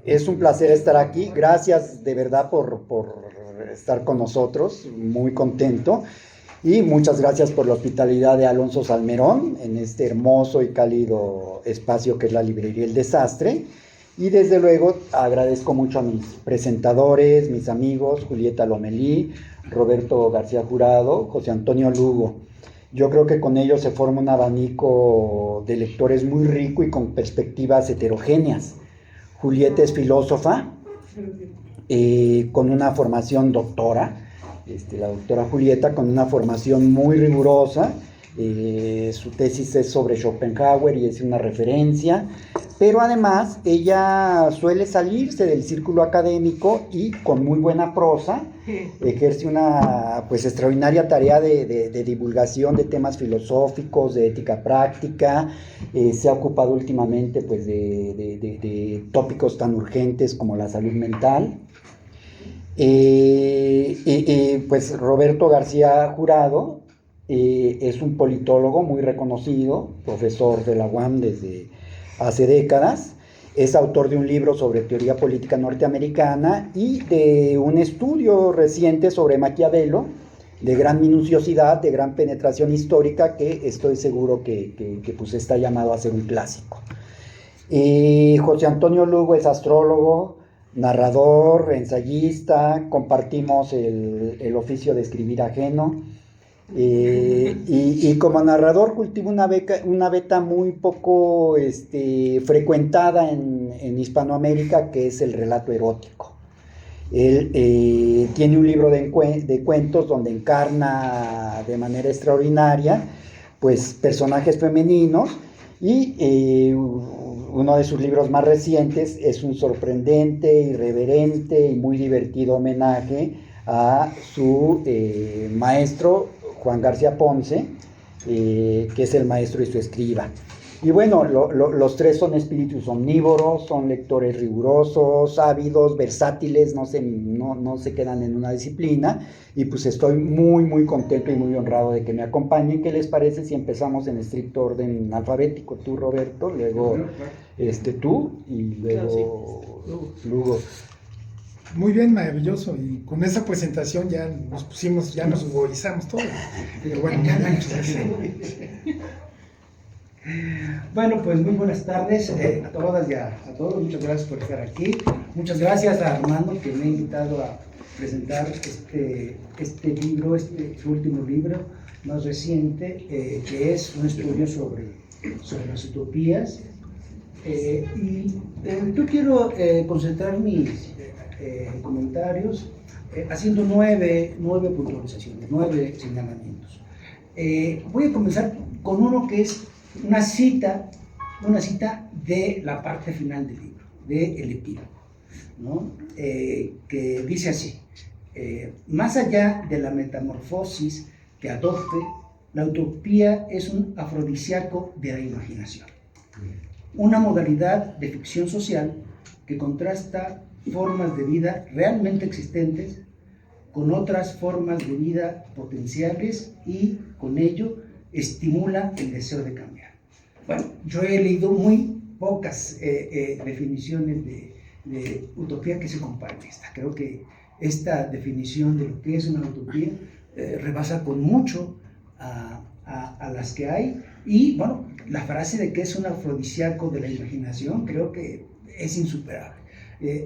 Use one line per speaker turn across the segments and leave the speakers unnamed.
Es un placer estar aquí. Gracias de verdad por estar con nosotros. Muy contento. Y muchas gracias por la hospitalidad de Alonso Salmerón en este hermoso y cálido espacio que es la Librería El Desastre. Y desde luego agradezco mucho a mis presentadores, mis amigos, Julieta Lomelí, Roberto García Jurado, José Antonio Lugo. Yo creo que con ellos se forma un abanico de lectores muy rico y con perspectivas heterogéneas. Julieta es filósofa, con una formación doctora, la doctora Julieta con una formación muy rigurosa. Su tesis es sobre Schopenhauer y es una referencia, pero además ella suele salirse del círculo académico y con muy buena prosa ejerce una pues extraordinaria tarea de divulgación de temas filosóficos, de ética práctica. Se ha ocupado últimamente pues de tópicos tan urgentes como la salud mental. Pues Roberto García Jurado es un politólogo muy reconocido, profesor de la UAM desde hace décadas. Es autor de un libro sobre teoría política norteamericana y de un estudio reciente sobre Maquiavelo, de gran minuciosidad, de gran penetración histórica, que estoy seguro que pues está llamado a ser un clásico. José Antonio Lugo es astrólogo, narrador, ensayista. Compartimos el oficio de escribir ajeno. Y como narrador cultivo una beta muy poco frecuentada en Hispanoamérica, que es el relato erótico. Él tiene un libro de cuentos donde encarna de manera extraordinaria pues, personajes femeninos, y uno de sus libros más recientes es un sorprendente, irreverente y muy divertido homenaje a su maestro Juan García Ponce, que es el maestro y su escriba. Y bueno, los tres son espíritus omnívoros, son lectores rigurosos, ávidos, versátiles, no se quedan en una disciplina, y pues estoy muy, muy contento y muy honrado de que me acompañen. ¿Qué les parece si empezamos en estricto orden alfabético? Tú, Roberto, luego tú y luego Lugo.
Muy bien, maravilloso. Y con esa presentación ya nos ruborizamos todos. Pero bueno, muchas gracias.
Bueno, pues muy buenas tardes a todas y a todos. Muchas gracias por estar aquí. Muchas gracias a Armando, que me ha invitado a presentar este libro, su último libro más reciente, que es un estudio sobre las utopías. Yo quiero concentrar mis comentarios haciendo nueve puntualizaciones, 9 señalamientos. Voy a comenzar con uno que es una cita de la parte final del libro, del epílogo, ¿no? Que dice así: más allá de la metamorfosis que adopte, la utopía es un afrodisíaco de la imaginación, una modalidad de ficción social que contrasta formas de vida realmente existentes con otras formas de vida potenciales y con ello estimula el deseo de cambiar. Bueno, yo he leído muy pocas definiciones de utopía que se comparen a esta. Creo que esta definición de lo que es una utopía rebasa con mucho a las que hay. Y bueno, la frase de que es un afrodisíaco de la imaginación creo que es insuperable.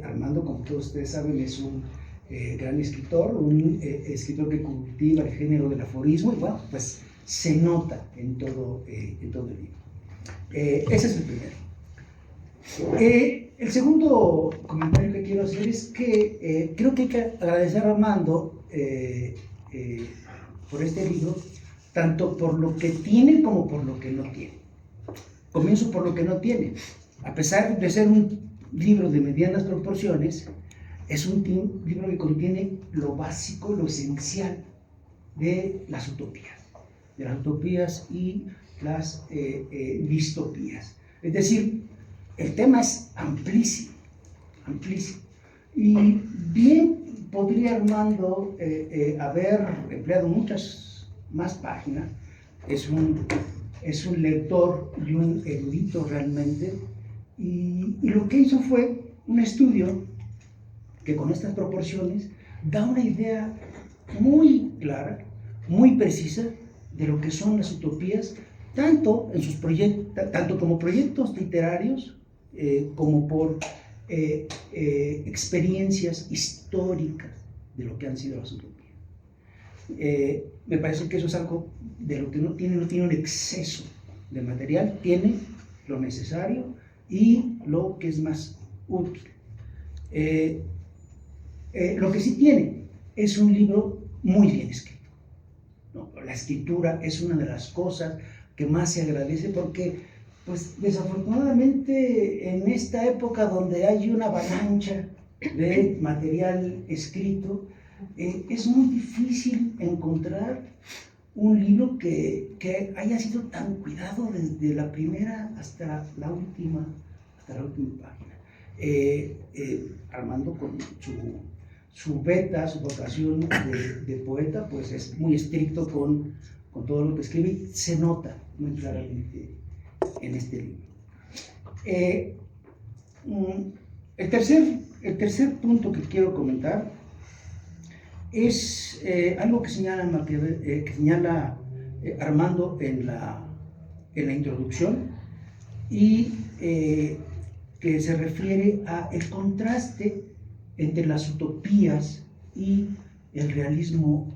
Armando, como todos ustedes saben, es un gran escritor, un escritor que cultiva el género del aforismo, y bueno, pues se nota en todo el libro. Ese es el primero. El segundo comentario que quiero hacer es que creo que hay que agradecer a Armando por este libro, tanto por lo que tiene como por lo que no tiene. Comienzo por lo que no tiene. A pesar de ser un libro de medianas proporciones, es un libro que contiene lo básico, lo esencial de las utopías y las distopías. Es decir, el tema es amplísimo. Y bien podría Armando haber empleado muchas más páginas. Es un lector y un erudito realmente, y lo que hizo fue un estudio que con estas proporciones da una idea muy clara, muy precisa de lo que son las utopías, tanto en sus tanto como proyectos literarios, como por experiencias históricas de lo que han sido las utopías. Me parece que eso es algo de lo que no tiene un exceso de material, tiene lo necesario y lo que es más útil. Lo que sí tiene es un libro muy bien escrito, ¿no? La escritura es una de las cosas que más se agradece porque, pues, desafortunadamente en esta época donde hay una avalancha de material escrito, es muy difícil encontrar un libro que haya sido tan cuidado desde la primera hasta la última página. Armando, con su beta, su vocación de poeta, pues es muy estricto con todo lo que escribe y se nota muy claramente en este libro. El tercer punto que quiero comentar es algo que señala Armando en la introducción y que se refiere a el contraste entre las utopías y el realismo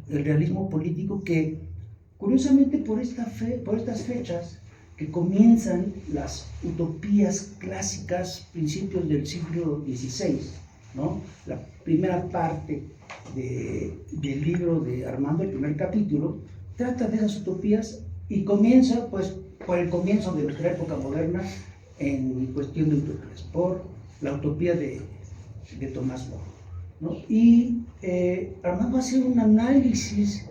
político, que curiosamente por estas fechas que comienzan las utopías clásicas, principios del siglo XVI, ¿no? La primera parte del libro de Armando, el primer capítulo, trata de esas utopías y comienza pues por el comienzo de nuestra época moderna en cuestión de utopías, por la utopía de Tomás Moro, ¿no? Y Armando hace un análisis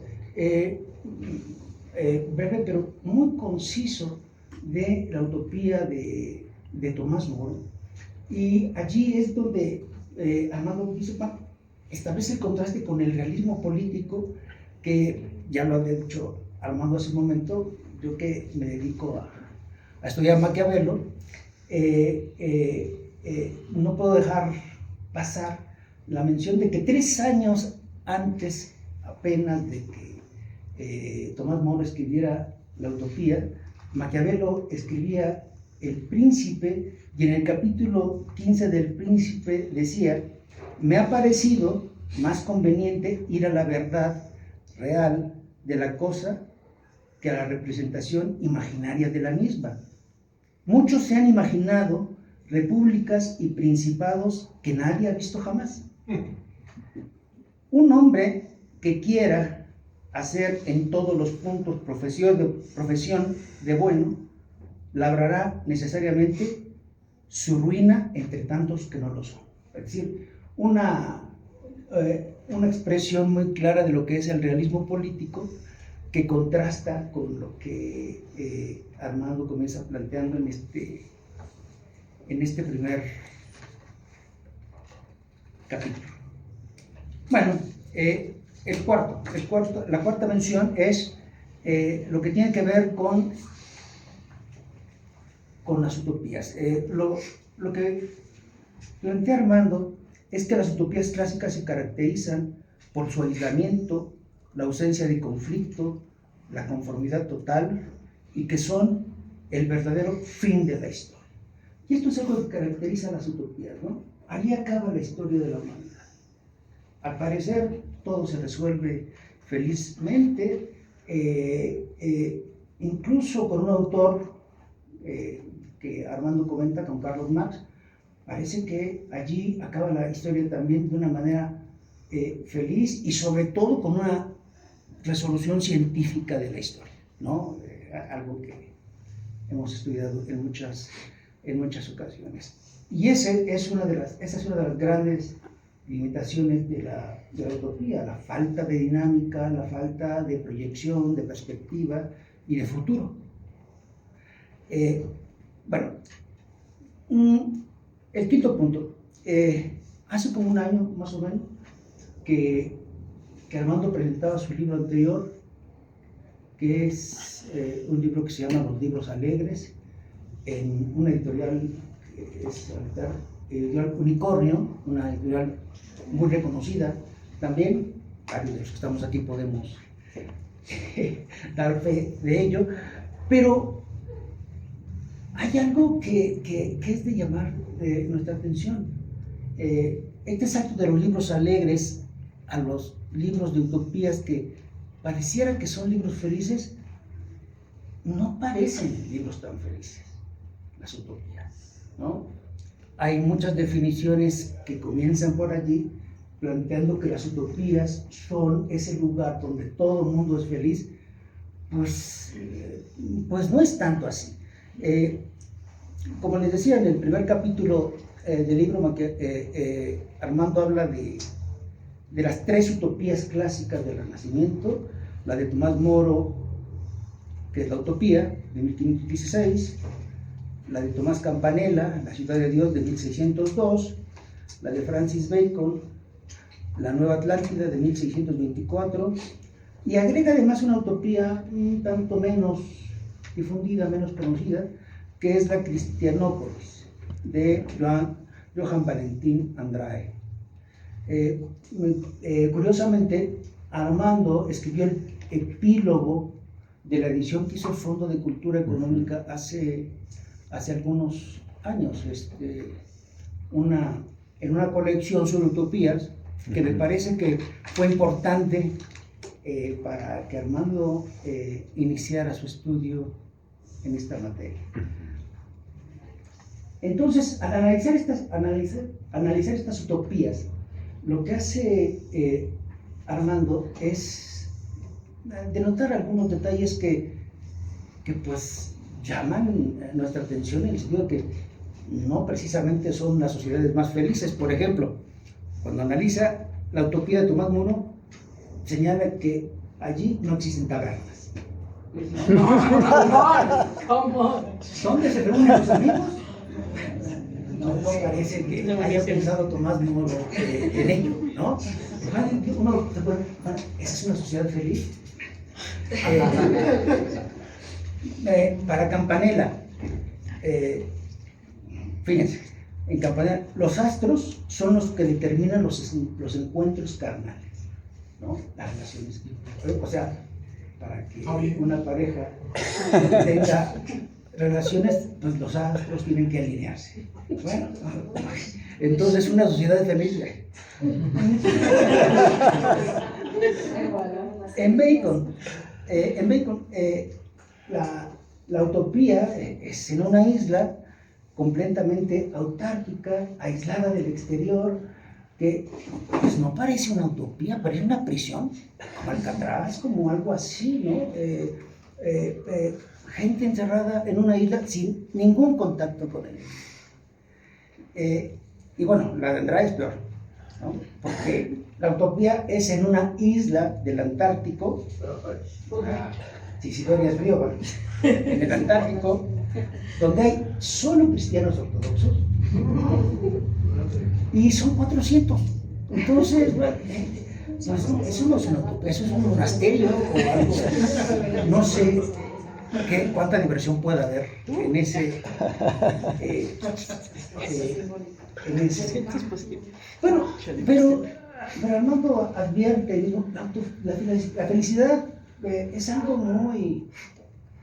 breve pero muy conciso de la utopía de Tomás Moro, y allí es donde Armando dice, bueno, establece el contraste con el realismo político, que ya lo había dicho Armando hace un momento. Yo que me dedico a estudiar Maquiavelo, no puedo dejar pasar la mención de que 3 años antes apenas de que Tomás Moro escribiera la utopía, Maquiavelo escribía El Príncipe, y en el capítulo 15 del Príncipe decía: me ha parecido más conveniente ir a la verdad real de la cosa que a la representación imaginaria de la misma. Muchos se han imaginado repúblicas y principados que nadie ha visto jamás. Un hombre que quiera hacer en todos los puntos profesión de bueno, labrará necesariamente su ruina entre tantos que no lo son. Es decir, una expresión muy clara de lo que es el realismo político, que contrasta con lo que Armando comienza planteando en este primer capítulo. Bueno, la cuarta mención es lo que tiene que ver con las utopías. Lo que plantea Armando es que las utopías clásicas se caracterizan por su aislamiento, la ausencia de conflicto, la conformidad total, y que son el verdadero fin de la historia. Y esto es algo que caracteriza a las utopías, ¿no? Allí acaba la historia de la humanidad. Al parecer, todo se resuelve felizmente, incluso con un autor que Armando comenta, con Carlos Marx. Parece que allí acaba la historia también de una manera feliz, y sobre todo con una resolución científica de la historia, ¿no? Algo que hemos estudiado en muchas ocasiones. Y esa es una de las grandes limitaciones de la utopía: la falta de dinámica, la falta de proyección, de perspectiva y de futuro. Bueno, el quinto punto. Hace como un año más o menos que Armando presentaba su libro anterior, que es un libro que se llama Los Libros Alegres, en una editorial que es editorial Unicornio, una editorial muy reconocida. También, varios de los que estamos aquí podemos dar fe de ello, pero hay algo que es de llamar nuestra atención. Este salto de los libros alegres a los libros de utopías que pareciera que son libros felices, no parecen libros tan felices, las utopías, ¿no? Hay muchas definiciones que comienzan por allí, planteando que las utopías son ese lugar donde todo el mundo es feliz. Pues no es tanto así. Como les decía en el primer capítulo del libro, Armando habla de las tres utopías clásicas del Renacimiento: la de Tomás Moro, que es la utopía, de 1516, la de Tomás Campanella, La ciudad de Dios, de 1602, la de Francis Bacon, La Nueva Atlántida, de 1624, y agrega además una utopía un tanto menos difundida, menos conocida, que es la Cristianópolis, de Johann Valentin Andrae. Curiosamente, Armando escribió el epílogo de la edición que hizo el Fondo de Cultura Económica hace algunos años, en una colección sobre utopías, que me parece que fue importante para que Armando iniciara su estudio en esta materia. Entonces, al analizar estas utopías, lo que hace Armando es denotar algunos detalles que pues llaman nuestra atención, en el sentido de que no precisamente son las sociedades más felices. Por ejemplo, cuando analiza la utopía de Tomás Moro, señala que allí no existen tabernas. ¿Dónde se reúnen los amigos? No parece que haya pensado Tomás Moro en ello, ¿no? Uno se puede, ¿esa es una sociedad feliz? Para Campanella, fíjense, en Campanella, los astros son los que determinan los encuentros carnales, ¿no? Las relaciones. O sea, para que una pareja tenga relaciones, pues los astros tienen que alinearse. Bueno, entonces una sociedad feliz. En Bacon, la utopía es en una isla completamente autárquica, aislada del exterior, que pues no parece una utopía, parece una prisión, como Alcatraz, como algo así, ¿no? Gente encerrada en una isla sin ningún contacto con él. Y bueno, la de Andrade es peor, ¿no? Porque la utopía es en una isla del Antártico, si Siberia es frío, bueno, en el Antártico, donde hay solo cristianos ortodoxos, y son 400. Entonces, eso no es una utopía, eso es un monasterio o algo. No sé cuánta diversión puede haber en ese. Bueno, pero Armando advierte, ¿no? La felicidad es algo muy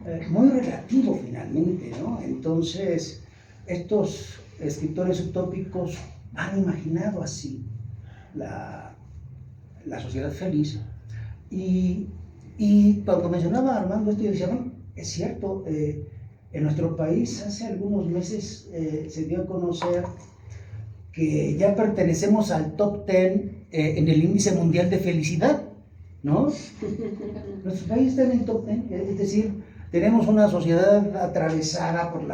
relativo finalmente, ¿no? Entonces, estos escritores utópicos han imaginado así la sociedad feliz. Y cuando mencionaba a Armando esto, yo decía, bueno, es cierto, en nuestro país hace algunos meses se dio a conocer que ya pertenecemos al top 10 en el índice mundial de felicidad, ¿no? Nuestro país está en el top 10, es decir, tenemos una sociedad atravesada por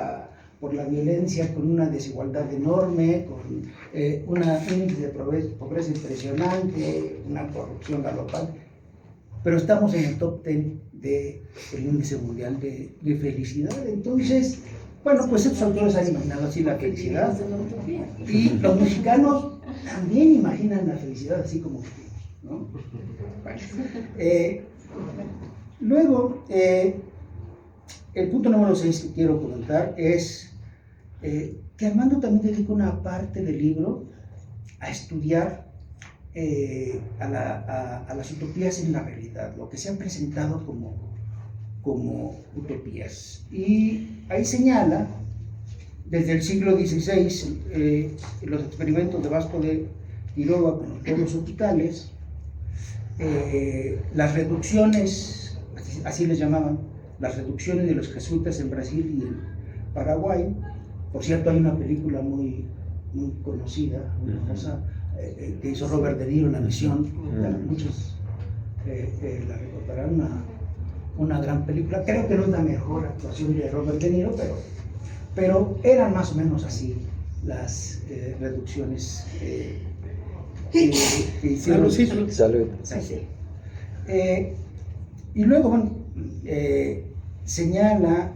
la violencia, con una desigualdad enorme, con un índice de pobreza impresionante, una corrupción galopante, pero estamos en el top 10 del índice mundial de felicidad. Entonces, bueno, pues estos autores han imaginado así la felicidad, y los mexicanos también imaginan la felicidad así como nosotros, ¿no? Bueno, luego, el punto número 6 que quiero comentar es que Armando también dedica una parte del libro a estudiar a las utopías en la realidad, lo que se han presentado como utopías. Y ahí señala, desde el siglo XVI, los experimentos de Vasco de Quiroga con los pueblos tropicales, las reducciones, así les llamaban, las reducciones de los jesuitas en Brasil y en Paraguay. Por cierto, hay una película muy conocida, muy famosa, que hizo Robert De Niro, La Misión. Muchos la recordarán, una gran película. Creo que no es la mejor actuación de Robert De Niro, pero eran más o menos así las reducciones que hicieron.
Salud.
Sí. Y luego, bueno, señala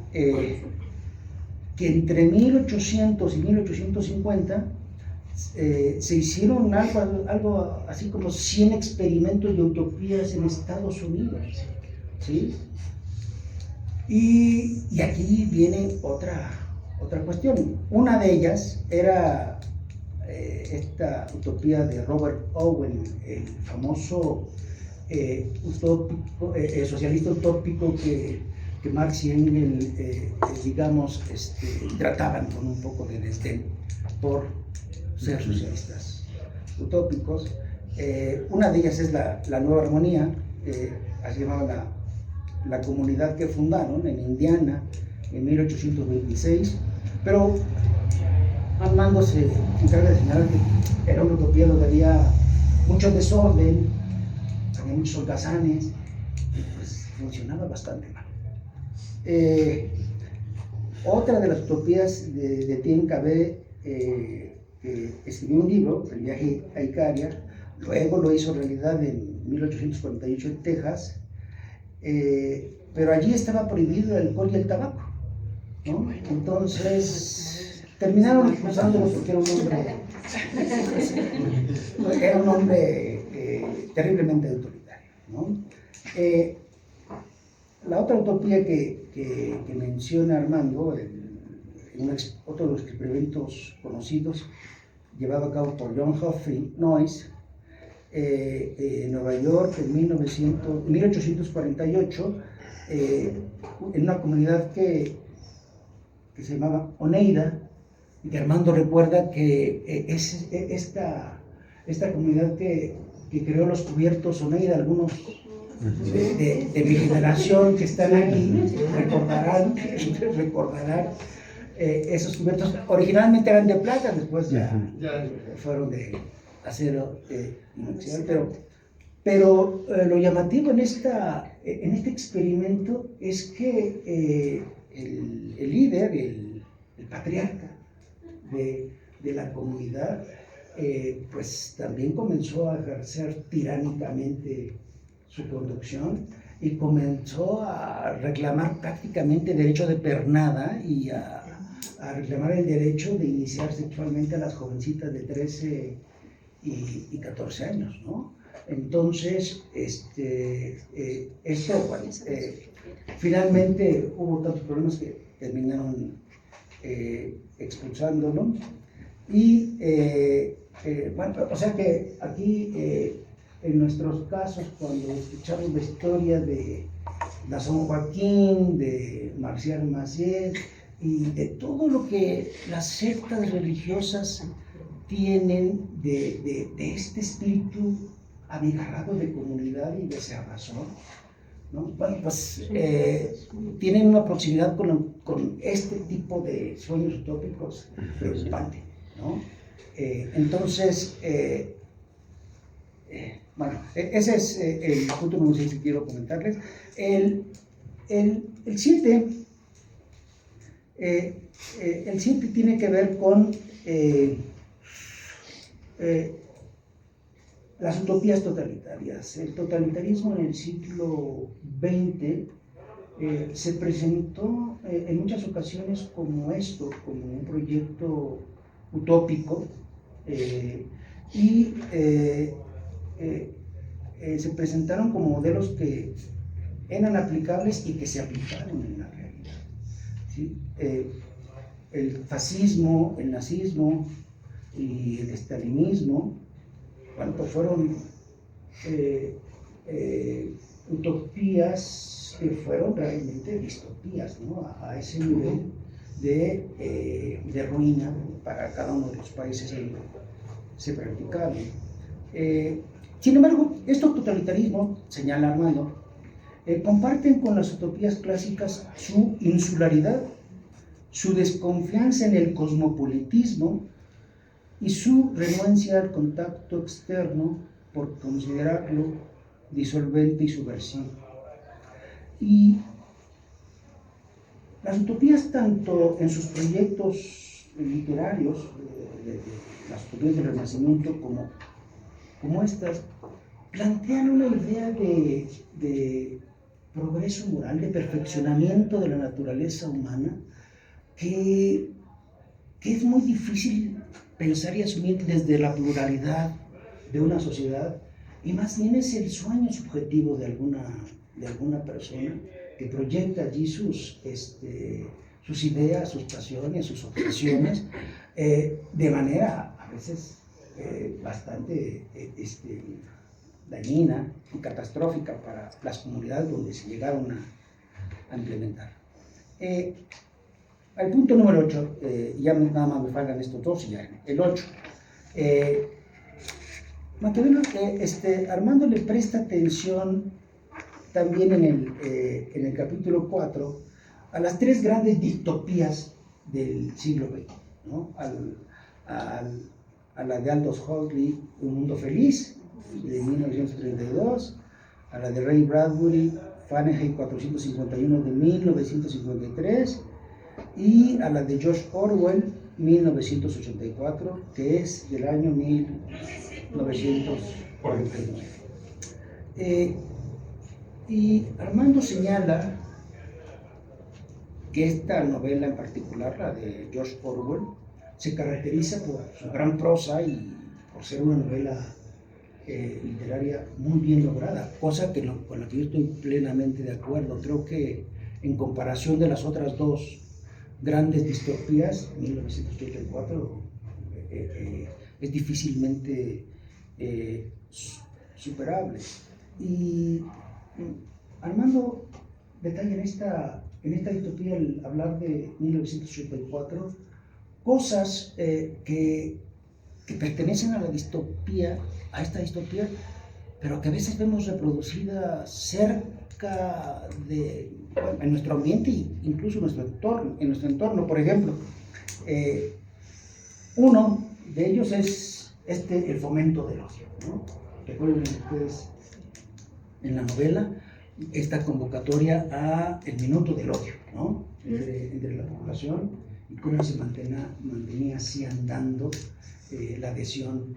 que entre 1800 y 1850 se hicieron algo así como 100 experimentos de utopías en Estados Unidos, ¿sí? Y aquí viene otra cuestión. Una de ellas era esta utopía de Robert Owen, el famoso socialista utópico que Marx y Engels, digamos, trataban con un poco de desdén por ser socialistas utópicos. Una de ellas es la Nueva Armonía, así llamaba la comunidad que fundaron en Indiana en 1826, pero Armando se encarga de señalar que era una utopía donde había mucho desorden, había muchos holgazanes, y pues funcionaba bastante mal. Otra de las utopías de Etienne Cabet, escribió un libro, El viaje a Icaria, luego lo hizo realidad en 1848 en Texas, pero allí estaba prohibido el alcohol y el tabaco, ¿no? Entonces terminaron expulsándolo porque era un hombre terriblemente autoritario, ¿no? La otra utopía que menciona Armando, otro de los experimentos conocidos, llevado a cabo por John Humphrey Noyes, en Nueva York en 1848, en una comunidad que se llamaba Oneida, y que Armando recuerda que es esta comunidad que creó los cubiertos Oneida. Algunos de mi generación que están aquí recordarán esos cubiertos. Originalmente eran de plata, después ya fueron de acero inoxidable, pero lo llamativo en este experimento es que el líder, el patriarca de la comunidad, pues también comenzó a ejercer tiránicamente su conducción y comenzó a reclamar prácticamente derecho de pernada y a reclamar el derecho de iniciar sexualmente a las jovencitas de 13 y 14 años, ¿no? Entonces, finalmente hubo tantos problemas que terminaron expulsándolo. Y bueno, o sea que aquí en nuestros casos, cuando escuchamos la historia de San Joaquín, de Marcial Maciel y de todo lo que las sectas religiosas tienen de este espíritu abigarrado de comunidad y de cerrazón, ¿no? Bueno, pues tienen una proximidad con este tipo de sueños utópicos preocupante, ¿no? Entonces, bueno, ese es el punto número 6 que quiero comentarles. El 7 tiene que ver con las utopías totalitarias. El totalitarismo en el siglo XX se presentó en muchas ocasiones como esto, como un proyecto utópico, y se presentaron como modelos que eran aplicables y que se aplicaron en la realidad, ¿sí? el fascismo, el nazismo y el estalinismo, bueno, pues fueron utopías que fueron realmente distopías, ¿no? A ese nivel de ruina para cada uno de los países donde se practicaban. Sin embargo, estos totalitarismos, señala Armando, comparten con las utopías clásicas su insularidad, su desconfianza en el cosmopolitismo y su renuencia al contacto externo por considerarlo disolvente y subversivo. Y las utopías, tanto en sus proyectos literarios, las utopías del Renacimiento, como estas, plantean una idea de progreso moral, de perfeccionamiento de la naturaleza humana, que es muy difícil pensar y asumir desde la pluralidad de una sociedad, y más bien es el sueño subjetivo de alguna persona que proyecta allí sus ideas, sus pasiones, sus obsesiones, de manera a veces bastante dañina y catastrófica para las comunidades donde se llegaron a implementar. Al punto número 8, ya nada más me faltan estos dos y ya, el 8. Maquiavelo, Armando le presta atención también en el capítulo 4 a las tres grandes distopías del siglo XX, ¿no? A la de Aldous Huxley, Un Mundo Feliz, de 1932, a la de Ray Bradbury, Fahrenheit 451, de 1953, y a la de George Orwell, 1984, que es del año 1949. Y Armando señala que esta novela en particular, la de George Orwell, se caracteriza por su gran prosa y por ser una novela literaria muy bien lograda, cosa con la que yo estoy plenamente de acuerdo. Creo que en comparación de las otras dos grandes distopías, 1984, es difícilmente superable. Y Armando detalla en esta distopía, al hablar de 1984, cosas que pertenecen a esta distopía, pero que a veces vemos reproducidas cerca en nuestro ambiente e incluso en nuestro entorno. Por ejemplo, uno de ellos es el fomento del odio, ¿no? Recuerden ustedes en la novela esta convocatoria a el minuto del odio, ¿no? entre la población, y cómo se mantenía así andando la adhesión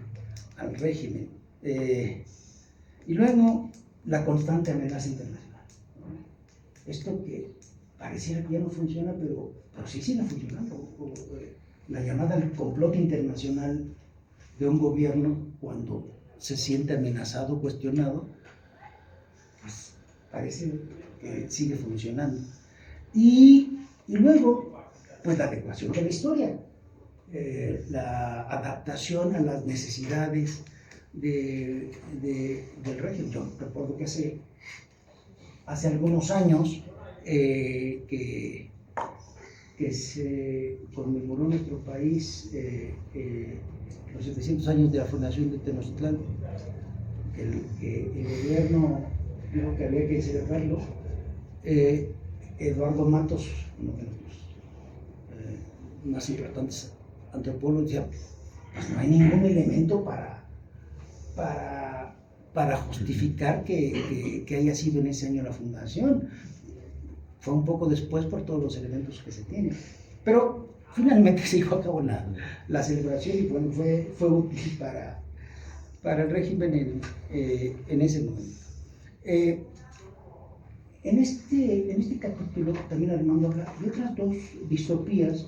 al régimen. Y luego la constante amenaza internacional, ¿no? Esto que pareciera que ya no funciona, pero sí sigue funcionando. La llamada al complot internacional de un gobierno cuando se siente amenazado, cuestionado, pues parece que sigue funcionando. Y luego, pues la adecuación de la historia, la adaptación a las necesidades del régimen. Yo recuerdo que hace algunos años que se conmemoró en nuestro país los 700 años de la fundación de Tenochtitlán, que el gobierno dijo que había que celebrarlo. Eduardo Matos, uno de los más importantes antropólogos, decía, pues no hay ningún elemento para justificar que haya sido en ese año la fundación. Fue un poco después por todos los elementos que se tienen. Pero finalmente se llevó a cabo la celebración y bueno, fue útil para el régimen en ese momento. En este capítulo también Armando habla de otras dos distopías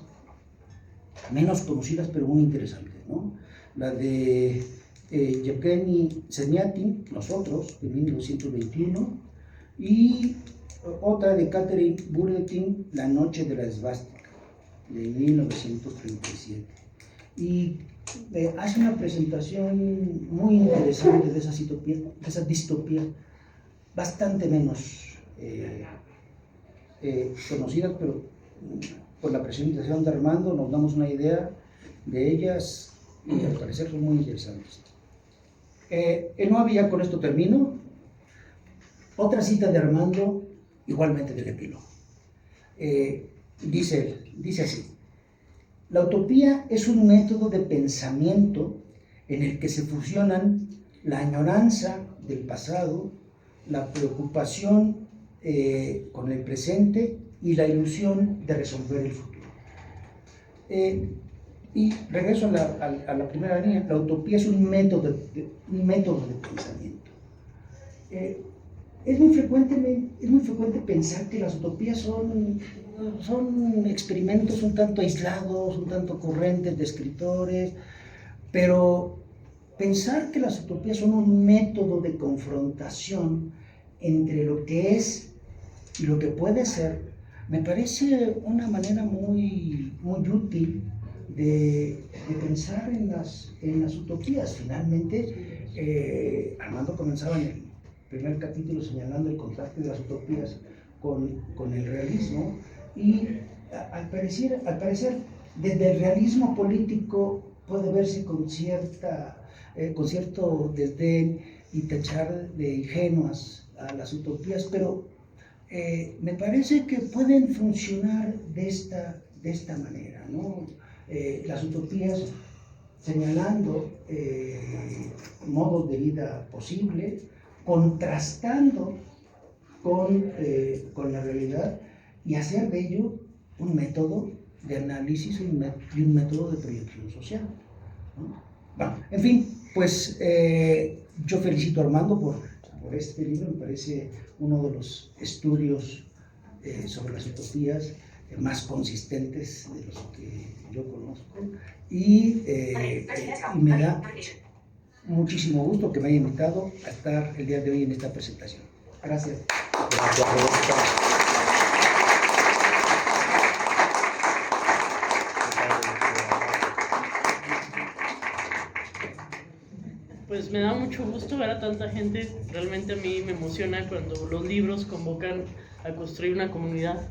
menos conocidas pero muy interesantes, ¿no? La de Yevgeny Senyatin, Nosotros, de 1921, y otra de Catherine Burdekin, La Noche de la Esvástica, de 1937. Y hace una presentación muy interesante de esa distopía, bastante menos conocidas, pero por la presentación de Armando nos damos una idea de ellas y al parecer son muy interesantes. No había, con esto termino, otra cita de Armando, igualmente del epílogo. Dice así: la utopía es un método de pensamiento en el que se fusionan la añoranza del pasado, la preocupación con el presente y la ilusión de resolver el futuro. Y regreso a la primera línea. La utopía es un método de pensamiento. Es muy frecuente pensar que las utopías son experimentos un tanto aislados, un tanto corrientes de escritores, pero pensar que las utopías son un método de confrontación entre lo que es y lo que puede ser, me parece una manera muy útil de pensar en las utopías. Finalmente, Armando comenzaba en el primer capítulo señalando el contraste de las utopías con el realismo, y al parecer desde el realismo político puede verse con cierto desdén y tachar de ingenuas a las utopías, pero me parece que pueden funcionar de esta manera, ¿no? Las utopías señalando modos de vida posibles, contrastando con la realidad, y hacer de ello un método de análisis y un método de proyección social, ¿no? Bueno, en fin, pues yo felicito a Armando por este libro. Me parece uno de los estudios sobre las utopías más consistentes de los que yo conozco, y me da muchísimo gusto que me haya invitado a estar el día de hoy en esta presentación. Gracias.
Gracias, Roberto.
Pues me da mucho gusto ver a tanta gente. Realmente a mí me emociona cuando los libros convocan a construir una comunidad.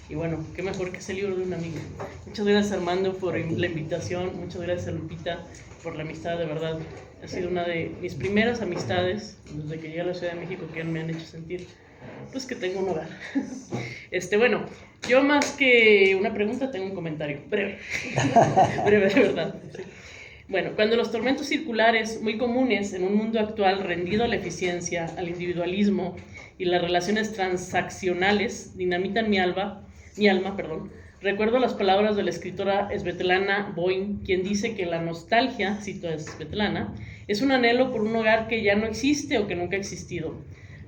Y bueno, qué mejor que ese libro de un amigo. Muchas gracias, Armando, por la invitación. Muchas gracias a Lupita por la amistad, de verdad. Ha sido una de mis primeras amistades desde que llegué a la Ciudad de México, que me han hecho sentir pues que tengo un hogar. Bueno, yo más que una pregunta tengo un comentario breve. Breve, de verdad. Sí. Bueno, cuando los tormentos circulares, muy comunes en un mundo actual rendido a la eficiencia, al individualismo y las relaciones transaccionales, dinamitan mi alma, recuerdo las palabras de la escritora Svetlana Boym, quien dice que la nostalgia, cito a Svetlana, es un anhelo por un hogar que ya no existe o que nunca ha existido.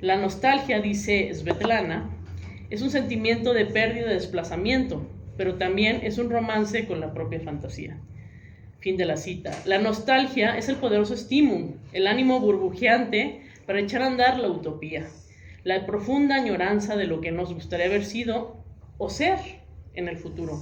La nostalgia, dice Svetlana, es un sentimiento de pérdida y desplazamiento, pero también es un romance con la propia fantasía. Fin de la cita. La nostalgia es el poderoso estímulo, el ánimo burbujeante para echar a andar la utopía, la profunda añoranza de lo que nos gustaría haber sido o ser en el futuro.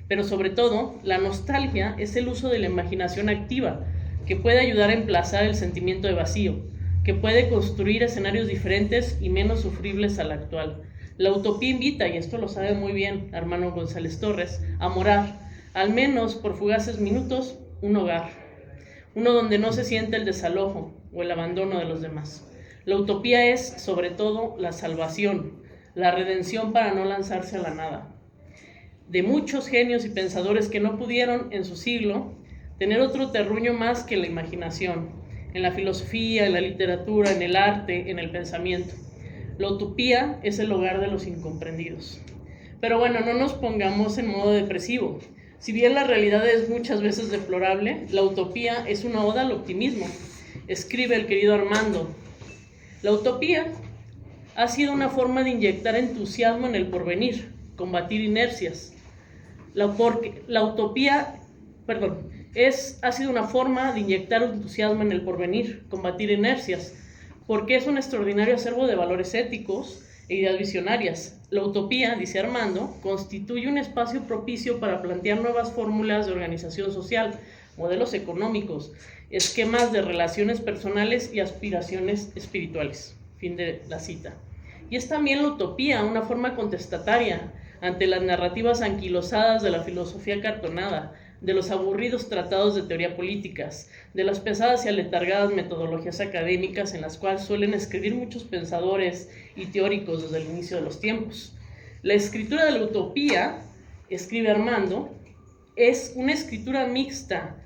Pero sobre todo, la nostalgia es el uso de la imaginación activa, que puede ayudar a emplazar el sentimiento de vacío, que puede construir escenarios diferentes y menos sufribles al actual. La utopía invita, y esto lo sabe muy bien Armando González Torres, a morar, al menos por fugaces minutos, un hogar, uno donde no se siente el desalojo o el abandono de los demás. La utopía es, sobre todo, la salvación, la redención para no lanzarse a la nada. De muchos genios y pensadores que no pudieron, en su siglo, tener otro terruño más que la imaginación, en la filosofía, en la literatura, en el arte, en el pensamiento. La utopía es el hogar de los incomprendidos. Pero bueno, no nos pongamos en modo depresivo. Si bien la realidad es muchas veces deplorable, la utopía es una oda al optimismo. Escribe el querido Armando: la utopía ha sido una forma de inyectar entusiasmo en el porvenir, combatir inercias. Ha sido una forma de inyectar entusiasmo en el porvenir, combatir inercias, porque es un extraordinario acervo de valores éticos e ideas visionarias. La utopía, dice Armando, constituye un espacio propicio para plantear nuevas fórmulas de organización social, modelos económicos, esquemas de relaciones personales y aspiraciones espirituales. Fin de la cita. Y es también la utopía una forma contestataria ante las narrativas anquilosadas de la filosofía cartonada, de los aburridos tratados de teoría políticas, de las pesadas y aletargadas metodologías académicas en las cuales suelen escribir muchos pensadores y teóricos desde el inicio de los tiempos. La escritura de la utopía, escribe Armando, es una escritura mixta,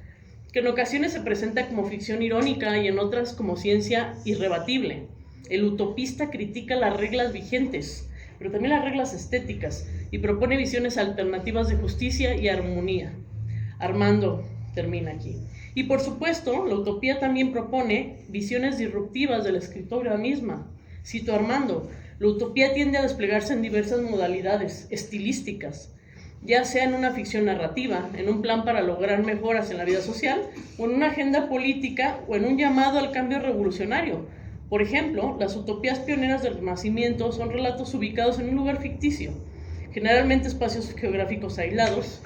que en ocasiones se presenta como ficción irónica y en otras como ciencia irrebatible. El utopista critica las reglas vigentes, pero también las reglas estéticas, y propone visiones alternativas de justicia y armonía. Armando termina aquí. Y por supuesto, la utopía también propone visiones disruptivas de la escritura misma. Cito a Armando: la utopía tiende a desplegarse en diversas modalidades estilísticas, ya sea en una ficción narrativa, en un plan para lograr mejoras en la vida social, o en una agenda política, o en un llamado al cambio revolucionario. Por ejemplo, las utopías pioneras del Renacimiento son relatos ubicados en un lugar ficticio, generalmente espacios geográficos aislados,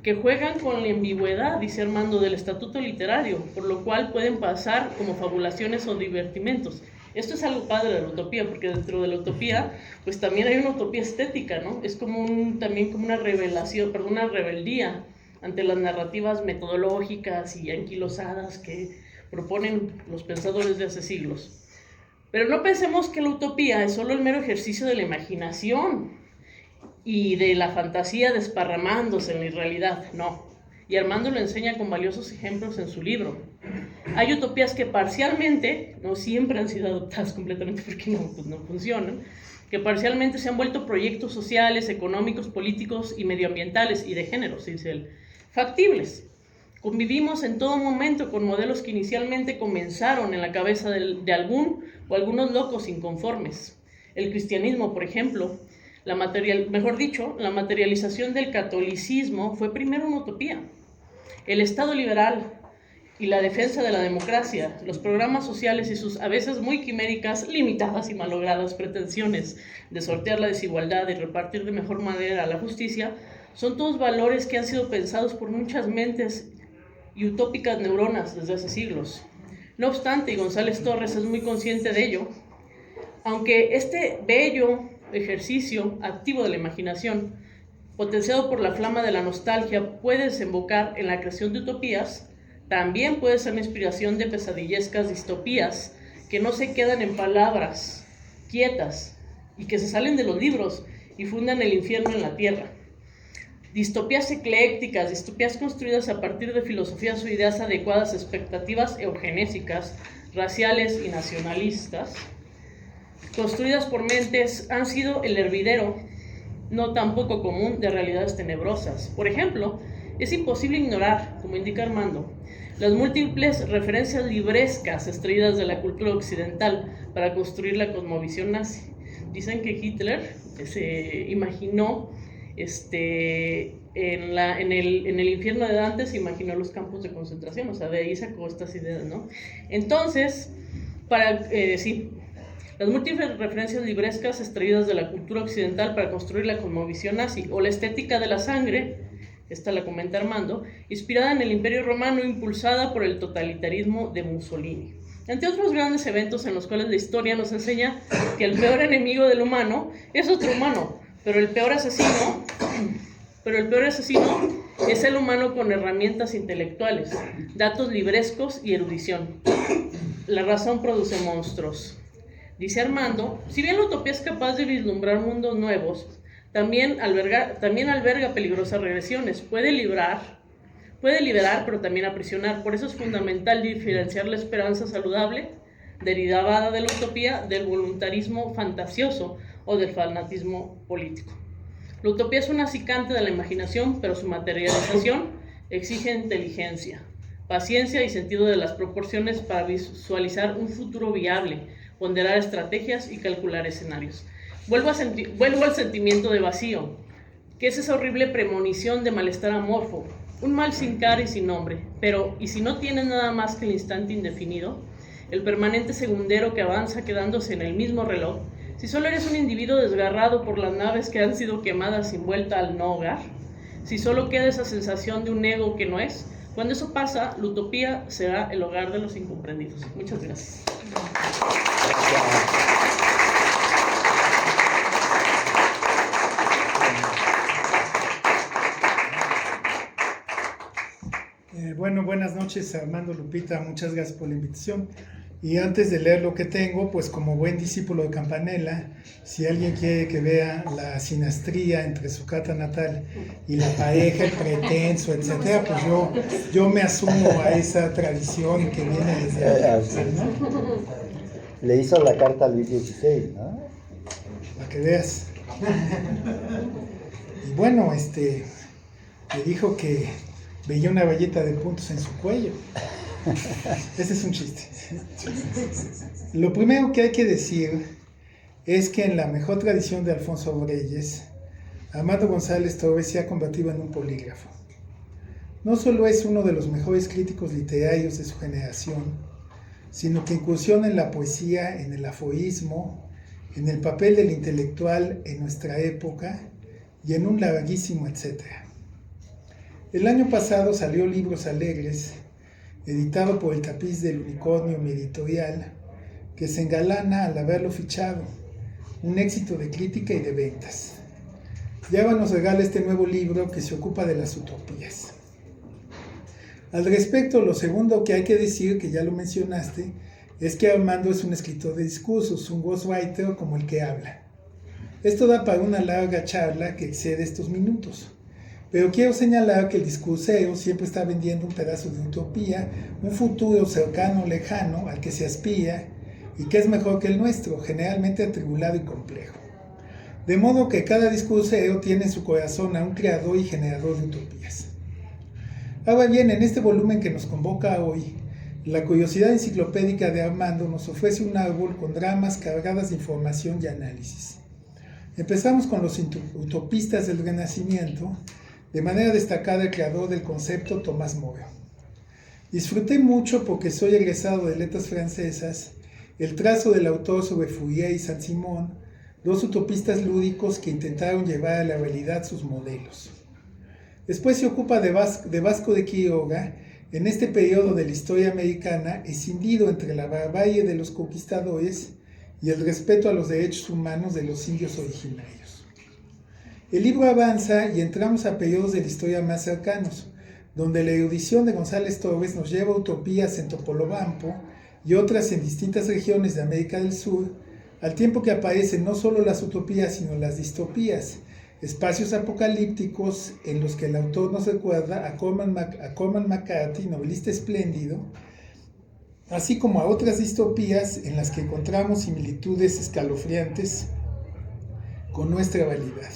que juegan con la ambigüedad, dice Armando, del estatuto literario, por lo cual pueden pasar como fabulaciones o divertimentos. Esto es algo padre de la utopía, porque dentro de la utopía, pues también hay una utopía estética, ¿no? Es como también como una una rebeldía ante las narrativas metodológicas y anquilosadas que proponen los pensadores de hace siglos. Pero no pensemos que la utopía es solo el mero ejercicio de la imaginación y de la fantasía desparramándose en la irrealidad, no. Y Armando lo enseña con valiosos ejemplos en su libro. Hay utopías que parcialmente, no siempre han sido adoptadas completamente porque no funcionan, que parcialmente se han vuelto proyectos sociales, económicos, políticos y medioambientales y de género, dice él, factibles. Convivimos en todo momento con modelos que inicialmente comenzaron en la cabeza de algún o algunos locos inconformes. El cristianismo, por ejemplo, la materialización del catolicismo fue primero una utopía. El Estado liberal y la defensa de la democracia, los programas sociales y sus a veces muy quiméricas, limitadas y malogradas pretensiones de sortear la desigualdad y repartir de mejor manera la justicia, son todos valores que han sido pensados por muchas mentes y utópicas neuronas desde hace siglos. No obstante, y González Torres es muy consciente de ello, aunque este bello ejercicio activo de la imaginación, potenciado por la flama de la nostalgia, puede desembocar en la creación de utopías, también puede ser la inspiración de pesadillescas distopías que no se quedan en palabras quietas y que se salen de los libros y fundan el infierno en la tierra. Distopías eclécticas, distopías construidas a partir de filosofías o ideas adecuadas a expectativas eugenésicas, raciales y nacionalistas, construidas por mentes, han sido el hervidero no tan poco común de realidades tenebrosas. Por ejemplo, es imposible ignorar, como indica Armando, las múltiples referencias librescas extraídas de la cultura occidental para construir la cosmovisión nazi. Dicen que Hitler se imaginó en el infierno de Dante, se imaginó los campos de concentración, o sea, de ahí sacó estas ideas, ¿no? Entonces, las múltiples referencias librescas extraídas de la cultura occidental para construir la cosmovisión nazi, o la estética de la sangre, esta la comenta Armando, inspirada en el Imperio Romano, impulsada por el totalitarismo de Mussolini. Entre otros grandes eventos en los cuales la historia nos enseña que el peor enemigo del humano es otro humano, pero el peor asesino es el humano con herramientas intelectuales, datos librescos y erudición. La razón produce monstruos. Dice Armando, si bien la utopía es capaz de vislumbrar mundos nuevos, también alberga peligrosas regresiones. Puede liberar, pero también aprisionar. Por eso es fundamental diferenciar la esperanza saludable, derivada de la utopía, del voluntarismo fantasioso o del fanatismo político. La utopía es un acicate de la imaginación, pero su materialización exige inteligencia, paciencia y sentido de las proporciones para visualizar un futuro viable, ponderar estrategias y calcular escenarios. Vuelvo al sentimiento de vacío, que es esa horrible premonición de malestar amorfo, un mal sin cara y sin nombre, pero ¿y si no tienes nada más que el instante indefinido? el permanente segundero que avanza quedándose en el mismo reloj, si solo eres un individuo desgarrado por las naves que han sido quemadas sin vuelta al no hogar, si solo queda esa sensación de un ego que no es, cuando eso pasa, la utopía será el hogar de los incomprendidos. Muchas gracias.
Bueno, buenas noches, Armando, Lupita, muchas gracias por la invitación. Y antes de leer lo que tengo, pues como buen discípulo de Campanella, si alguien quiere que vea la sinastría entre su carta natal y la pareja, el pretenso, etcétera, pues yo me asumo a esa tradición que viene desde
Así.
¿no?
Le hizo la carta a Luis XVI, ¿no?
Para que veas. Y bueno, le dijo que veía una valleta de puntos en su cuello. Ese es un chiste. Lo primero que hay que decir es que en la mejor tradición de Alfonso Reyes, Armando González Torres se ha convertido en un polígrafo. No solo es uno de los mejores críticos literarios de su generación, sino que incursiona en la poesía, en el aforismo, en el papel del intelectual en nuestra época y en un larguísimo etcétera. El año pasado salió Libros Alegres, editado por El Tapiz del Unicornio, mi editorial, que se engalana al haberlo fichado, un éxito de crítica y de ventas. Yaba nos regala este nuevo libro que se ocupa de las utopías. Al respecto, lo segundo que hay que decir, que ya lo mencionaste, es que Armando es un escritor de discursos, un ghostwriter como el que habla. Esto da para una larga charla que excede estos minutos. Pero quiero señalar que el discurseo siempre está vendiendo un pedazo de utopía, un futuro cercano o lejano al que se aspira y que es mejor que el nuestro, generalmente atribulado y complejo. De modo que cada discurseo tiene en su corazón a un creador y generador de utopías. Ahora bien, en este volumen que nos convoca hoy, la curiosidad enciclopédica de Armando nos ofrece un árbol con dramas cargadas de información y análisis. Empezamos con los utopistas del Renacimiento, de manera destacada el creador del concepto, Tomás Moro. Disfruté mucho, porque soy egresado de letras francesas, el trazo del autor sobre Fourier y Saint-Simon, dos utopistas lúdicos que intentaron llevar a la realidad sus modelos. Después se ocupa de Vasco de Quiroga, en este periodo de la historia americana, escindido entre la barbarie de los conquistadores y el respeto a los derechos humanos de los indios originarios. El libro avanza y entramos a periodos de la historia más cercanos, donde la erudición de González Torres nos lleva a utopías en Topolobampo y otras en distintas regiones de América del Sur, al tiempo que aparecen no solo las utopías, sino las distopías, espacios apocalípticos en los que el autor nos recuerda a Cormac McCarthy, novelista espléndido, así como a otras distopías en las que encontramos similitudes escalofriantes con nuestra realidad.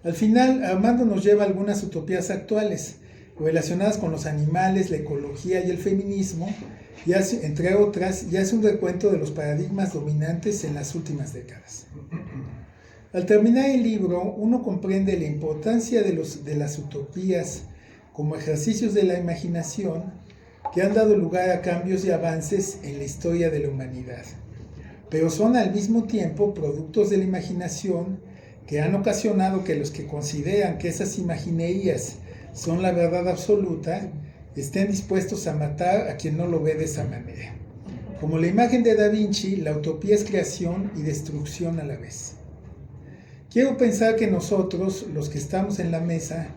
Al final, Armando nos lleva a algunas utopías actuales, relacionadas con los animales, la ecología y el feminismo, y entre otras, ya es un recuento de los paradigmas dominantes en las últimas décadas. Al terminar el libro, uno comprende la importancia de las utopías como ejercicios de la imaginación que han dado lugar a cambios y avances en la historia de la humanidad, pero son al mismo tiempo productos de la imaginación que han ocasionado que los que consideran que esas imaginerías son la verdad absoluta estén dispuestos a matar a quien no lo ve de esa manera. Como la imagen de Da Vinci, la utopía es creación y destrucción a la vez. Quiero pensar que nosotros, los que estamos en la mesa,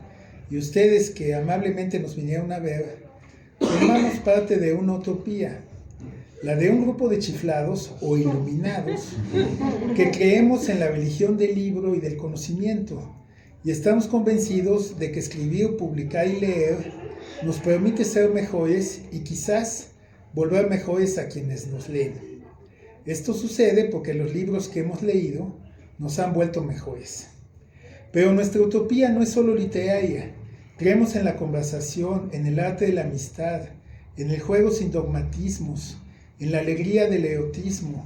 y ustedes que amablemente nos vinieron a ver, formamos parte de una utopía, la de un grupo de chiflados o iluminados que creemos en la religión del libro y del conocimiento, y estamos convencidos de que escribir, publicar y leer nos permite ser mejores y quizás volver mejores a quienes nos leen. Esto sucede porque los libros que hemos leído nos han vuelto mejores. Pero nuestra utopía no es solo literaria. Creemos en la conversación, en el arte de la amistad, en el juego sin dogmatismos, en la alegría del erotismo,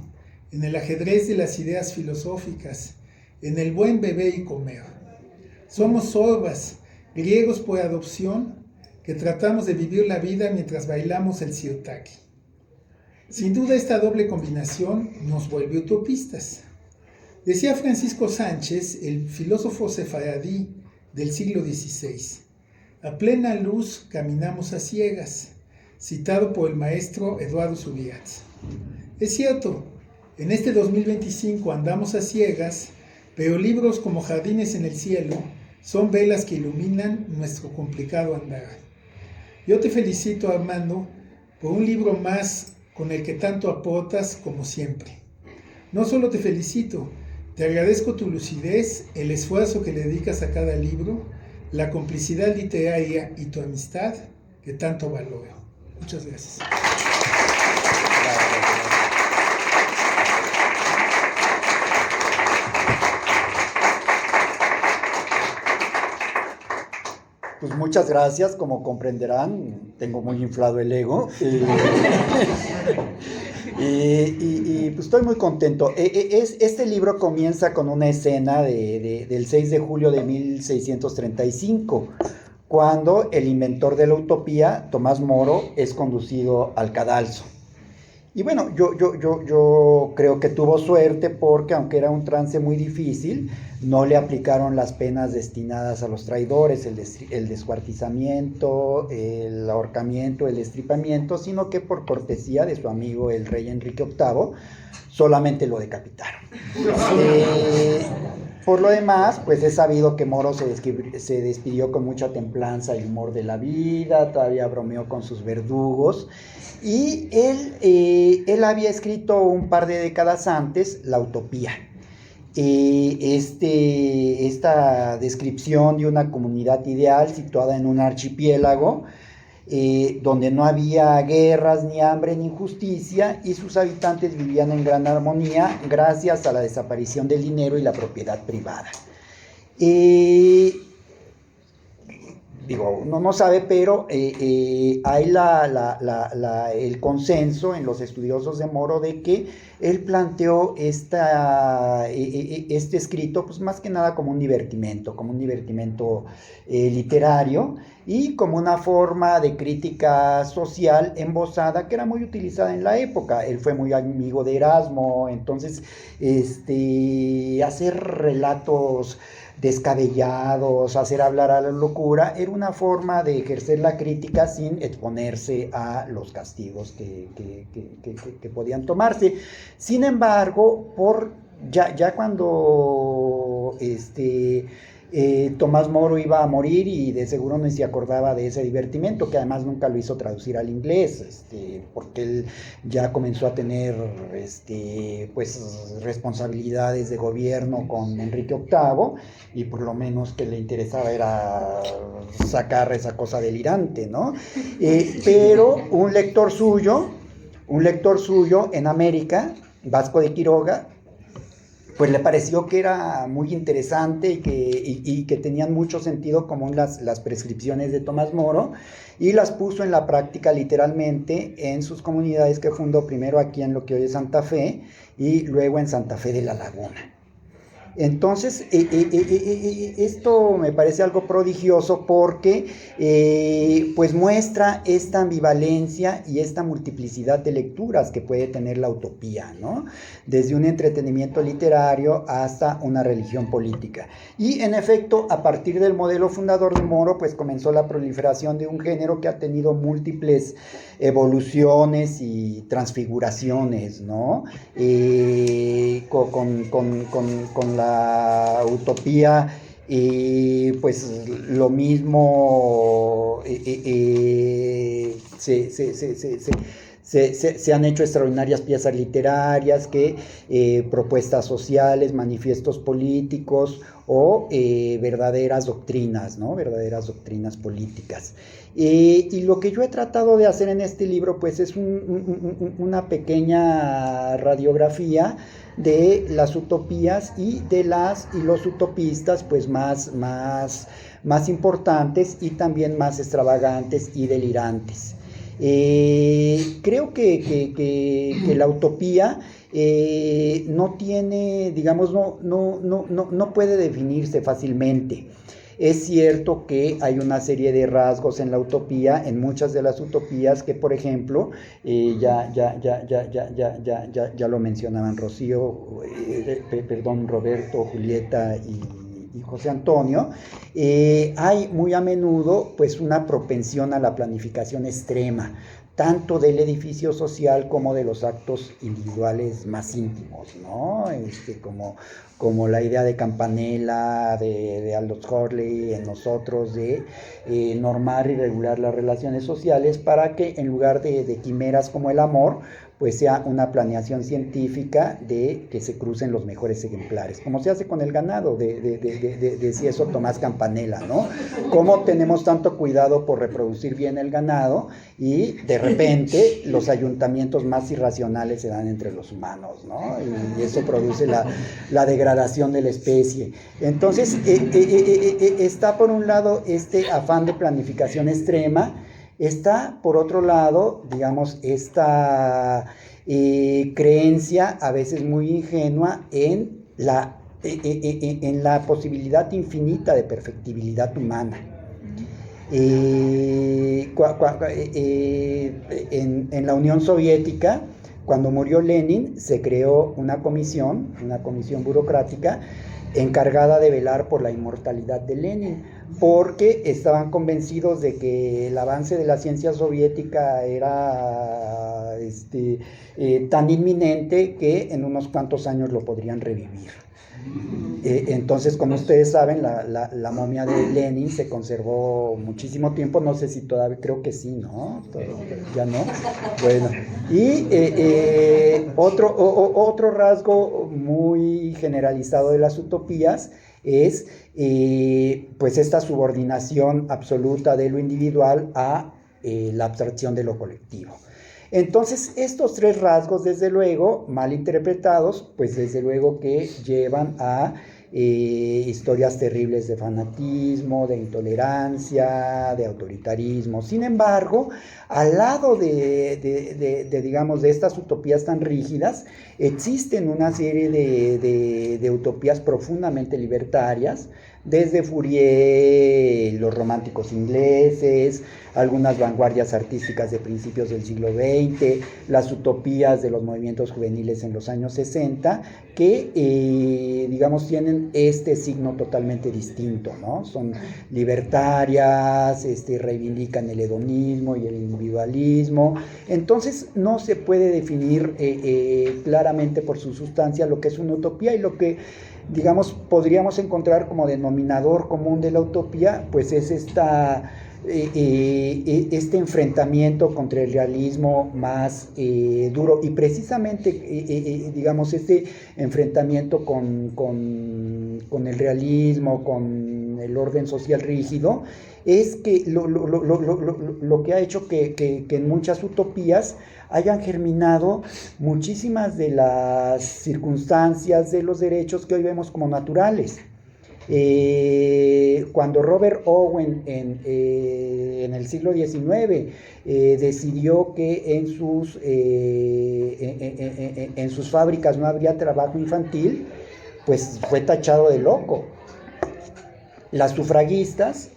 en el ajedrez de las ideas filosóficas, en el buen beber y comer. Somos sorbas, griegos por adopción, que tratamos de vivir la vida mientras bailamos el sirtaki. Sin duda esta doble combinación nos vuelve utopistas. Decía Francisco Sánchez, el filósofo sefaradí del siglo XVI, a plena luz caminamos a ciegas, citado por el maestro Eduardo Subirats. Es cierto, en este 2025 andamos a ciegas, pero libros como Jardines en el cielo son velas que iluminan nuestro complicado andar. Yo te felicito, Armando, por un libro más con el que tanto aportas como siempre. No solo te felicito, te agradezco tu lucidez, el esfuerzo que le dedicas a cada libro, la complicidad literaria y tu amistad que tanto valoro. Muchas gracias.
Pues muchas gracias, como comprenderán, tengo muy inflado el ego. Pues estoy muy contento. Este libro comienza con una escena del 6 de julio de 1635, cuando el inventor de la utopía, Tomás Moro, es conducido al cadalso. Y bueno, yo creo que tuvo suerte porque, aunque era un trance muy difícil, no le aplicaron las penas destinadas a los traidores, el descuartizamiento, el ahorcamiento, el destripamiento, sino que por cortesía de su amigo el rey Enrique VIII, solamente lo decapitaron. Por lo demás, pues es sabido que Moro se despidió con mucha templanza y humor de la vida, todavía bromeó con sus verdugos, y él había escrito un par de décadas antes La Utopía. Esta descripción de una comunidad ideal situada en un archipiélago, donde no había guerras, ni hambre, ni injusticia, y sus habitantes vivían en gran armonía gracias a la desaparición del dinero y la propiedad privada. Uno no sabe, pero hay el consenso en los estudiosos de Moro de que él planteó este escrito, pues más que nada como un divertimento literario, y como una forma de crítica social embosada que era muy utilizada en la época. Él fue muy amigo de Erasmo, entonces hacer relatos descabellados, hacer hablar a la locura, era una forma de ejercer la crítica sin exponerse a los castigos que podían tomarse. Sin embargo, ya cuando Tomás Moro iba a morir, y de seguro no se acordaba de ese divertimento, que además nunca lo hizo traducir al inglés, porque él ya comenzó a tener pues responsabilidades de gobierno con Enrique VIII, y por lo menos que le interesaba era sacar esa cosa delirante, ¿no? Pero un lector suyo en América, Vasco de Quiroga, pues le pareció que era muy interesante y que tenían mucho sentido común las prescripciones de Tomás Moro, y las puso en la práctica literalmente en sus comunidades que fundó, primero aquí en lo que hoy es Santa Fe y luego en Santa Fe de la Laguna. Entonces, esto me parece algo prodigioso porque pues muestra esta ambivalencia y esta multiplicidad de lecturas que puede tener la utopía, ¿no? Desde un entretenimiento literario hasta una religión política. Y en efecto, a partir del modelo fundador de Moro, pues comenzó la proliferación de un género que ha tenido múltiples evoluciones y transfiguraciones, ¿no? Con la utopía, pues lo mismo, se han hecho extraordinarias piezas literarias, propuestas sociales, manifiestos políticos o verdaderas doctrinas, ¿no? Verdaderas doctrinas políticas. Y lo que yo he tratado de hacer en este libro, pues es una pequeña radiografía de las utopías y los utopistas, pues más importantes y también más extravagantes y delirantes. Creo que la utopía no tiene, digamos, no puede definirse fácilmente. Es cierto que hay una serie de rasgos en la utopía, en muchas de las utopías que, por ejemplo, ya lo mencionaban Rocío, Roberto, Julieta y José Antonio, hay muy a menudo pues una propensión a la planificación extrema, tanto del edificio social como de los actos individuales más íntimos, ¿no? Como la idea de Campanella, de Aldous Huxley, en nosotros, de normar y regular las relaciones sociales para que en lugar de quimeras como el amor, pues sea una planeación científica de que se crucen los mejores ejemplares, como se hace con el ganado, decía eso Tomás Campanella, ¿no? Cómo tenemos tanto cuidado por reproducir bien el ganado y de repente los ayuntamientos más irracionales se dan entre los humanos, ¿no? Y eso produce la degradación de la especie. Entonces, está por un lado este afán de planificación extrema. Está, por otro lado, digamos, esta creencia a veces muy ingenua en la posibilidad infinita de perfectibilidad humana. En la Unión Soviética, cuando murió Lenin, se creó una comisión burocrática encargada de velar por la inmortalidad de Lenin, porque estaban convencidos de que el avance de la ciencia soviética era tan inminente que en unos cuantos años lo podrían revivir. Entonces, como ustedes saben, la momia de Lenin se conservó muchísimo tiempo, no sé si todavía, creo que sí, ¿no? Ya no. Bueno, y otro rasgo muy generalizado de las utopías es pues esta subordinación absoluta de lo individual a la abstracción de lo colectivo. Entonces, estos tres rasgos, desde luego, mal interpretados, pues desde luego que llevan a historias terribles de fanatismo, de intolerancia, de autoritarismo. Sin embargo, al lado digamos, de estas utopías tan rígidas, existen una serie de utopías profundamente libertarias, desde Fourier, los románticos ingleses, algunas vanguardias artísticas de principios del siglo XX, las utopías de los movimientos juveniles en los años 60, que, digamos, tienen este signo totalmente distinto, ¿no? Son libertarias, reivindican el hedonismo y el individualismo. Entonces, no se puede definir claramente por su sustancia lo que es una utopía, y lo que, digamos, podríamos encontrar como denominador común de la utopía, pues es este enfrentamiento contra el realismo más duro, y precisamente, digamos, este enfrentamiento con el realismo, con el orden social rígido, es que lo que ha hecho que en muchas utopías hayan germinado muchísimas de las circunstancias de los derechos que hoy vemos como naturales. Cuando Robert Owen en el siglo XIX decidió que en sus fábricas no habría trabajo infantil, pues fue tachado de loco. Las sufragistas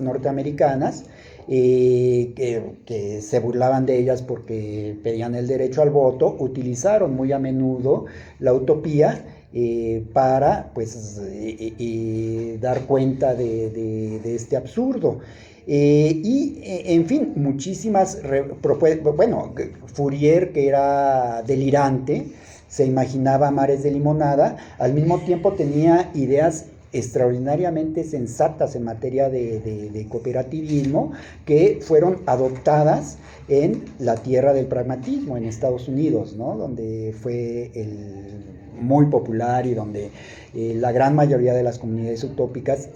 norteamericanas, que se burlaban de ellas porque pedían el derecho al voto, utilizaron muy a menudo la utopía para, pues, dar cuenta de este absurdo. En fin, muchísimas propuestas. Bueno, Fourier, que era delirante, se imaginaba mares de limonada, al mismo tiempo tenía ideas extraordinariamente sensatas en materia de cooperativismo, que fueron adoptadas en la tierra del pragmatismo, en Estados Unidos, ¿no? Donde fue muy popular y donde la gran mayoría de las comunidades utópicas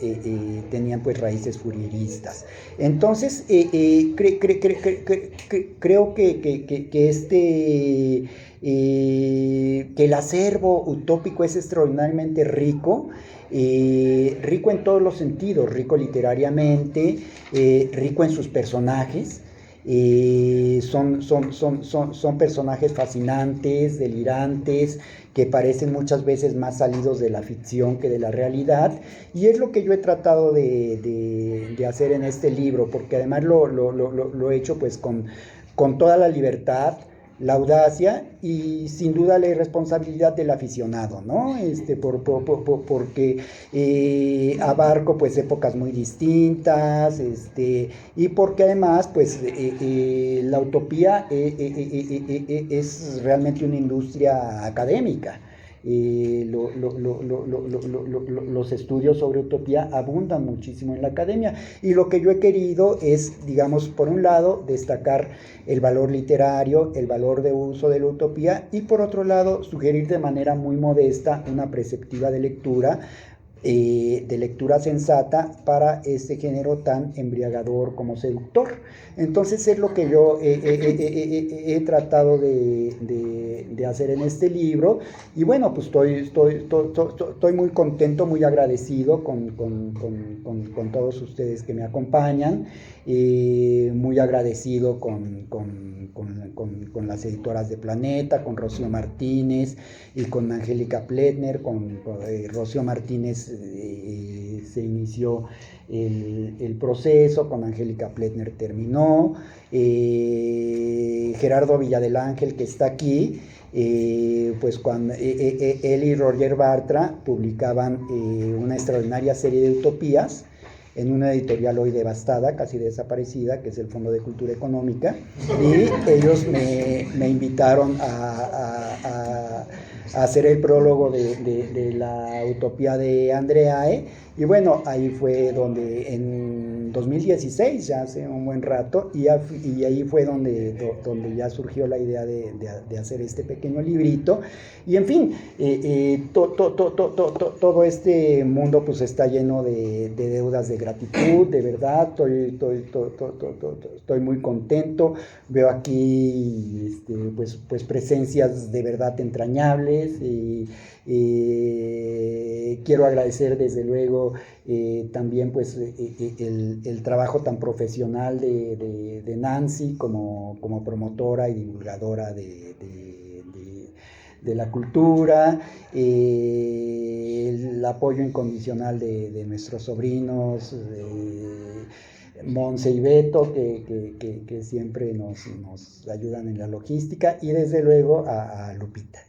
tenían, pues, raíces fourieristas. Entonces, creo que el acervo utópico es extraordinariamente rico, rico en todos los sentidos, rico literariamente, rico en sus personajes, son personajes fascinantes, delirantes, que parecen muchas veces más salidos de la ficción que de la realidad, y es lo que yo he tratado de hacer en este libro, porque además lo he hecho pues con toda la libertad, la audacia y sin duda la irresponsabilidad del aficionado, ¿no? Porque abarco pues épocas muy distintas, y porque además pues la utopía es realmente una industria académica. Los estudios sobre utopía abundan muchísimo en la academia, y lo que yo he querido es, digamos, por un lado, destacar el valor literario, el valor de uso de la utopía, y por otro lado, sugerir de manera muy modesta una perspectiva de lectura sensata para este género tan embriagador como seductor. Entonces es lo que yo he tratado de hacer en este libro, y bueno, pues estoy muy contento, muy agradecido con todos ustedes que me acompañan, muy agradecido con las editoras de Planeta, con Rocío Martínez y con Angélica Pletner. Con Rocío Martínez se inició el proceso, con Angélica Pletner terminó. Gerardo Villadelángel, que está aquí, pues cuando él y Roger Bartra publicaban una extraordinaria serie de utopías en una editorial hoy devastada, casi desaparecida, que es el Fondo de Cultura Económica, y ellos me invitaron a hacer el prólogo de la utopía de Andreae, y bueno, ahí fue donde en 2016, ya hace un buen rato, y ahí fue donde ya surgió la idea de hacer este pequeño librito, y en fin, todo este mundo pues está lleno de deudas de gratitud, de verdad. Estoy muy contento, veo aquí pues presencias de verdad entrañables, y quiero agradecer desde luego también pues el trabajo tan profesional de Nancy como promotora y divulgadora de la cultura, el apoyo incondicional de nuestros sobrinos, Monse y Beto, que siempre nos ayudan en la logística, y desde luego a Lupita.